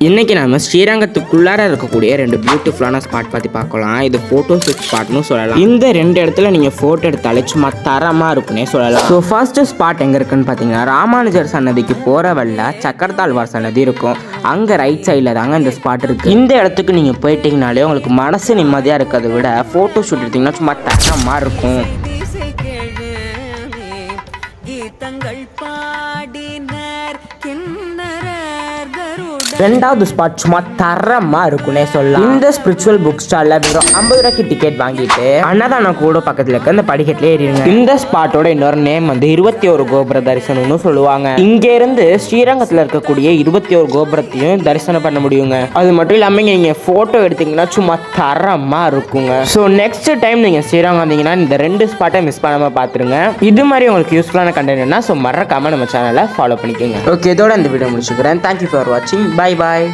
இன்றைக்கி நம்ம ஸ்ரீரங்கத்துக்குள்ளார இருக்கக்கூடிய 2 பியூட்டிஃபுல்லான ஸ்பாட் பற்றி பார்க்கலாம். இது ஃபோட்டோ ஷூட் ஸ்பாட்னு சொல்லலாம். இந்த 2 இடத்துல நீங்கள் ஃபோட்டோ எடுத்தாலே சும்மா தரமாக இருக்குன்னே சொல்லலாம். ஸோ ஃபர்ஸ்ட் ஸ்பாட் எங்கே இருக்குன்னு பார்த்தீங்கன்னா, ராமானுஜர் சன்னதிக்கு போகிற வழியில் சக்கரத்தாழ்வார் சன்னதி இருக்கும். அங்கே ரைட் சைடில் தாங்க இந்த ஸ்பாட் இருக்குது. இந்த இடத்துக்கு நீங்கள் போயிட்டீங்கனாலே உங்களுக்கு மனசு நிம்மதியாக இருக்கிறத விட ஃபோட்டோ ஷூட் எடுத்திங்கன்னா சும்மா தரமாக இருக்கும். ரெண்டாவது ஸ்பாட் சும்மா தரமாக இருக்குன்னே சொல்லலாம். இந்த ஸ்பிரிச்சுவல் புக் ஸ்டாலில் வெறும் 50 ரூபாய்க்கு டிக்கெட் வாங்கிட்டு அன்னதானம் கூட பக்கத்தில் இருக்க இந்த படிக்கட்டிலே ஏறிடுங்க. இந்த ஸ்பாட்டோட இன்னொரு நேம் வந்து 21 கோபுர தரிசனம்னு சொல்லுவாங்க. இங்கே இருந்து ஸ்ரீரங்கத்தில் இருக்கக்கூடிய 21 கோபுரத்தையும் தரிசனம் பண்ண முடியுங்க. அது மட்டும் இல்லாமல் நீங்கள் ஃபோட்டோ எடுத்தீங்கன்னா சும்மா தரமாக இருக்குங்க. ஸோ நெக்ஸ்ட் டைம் நீங்கள் ஸ்ரீரங்கம் வந்தீங்கன்னா இந்த 2 ஸ்பாட்டை மிஸ் பண்ணாமல் பார்த்துருங்க. இது மாதிரி உங்களுக்கு யூஸ்ஃபுல்லான கண்டென்ட்னா ஸோ மறக்காமல் நம்ம சேனலை ஃபாலோ பண்ணிக்கோங்க. ஓகே, இதோட இந்த வீடியோ முடிச்சுக்கிறேன். தேங்க்யூ ஃபார் வாட்சிங். Bye bye.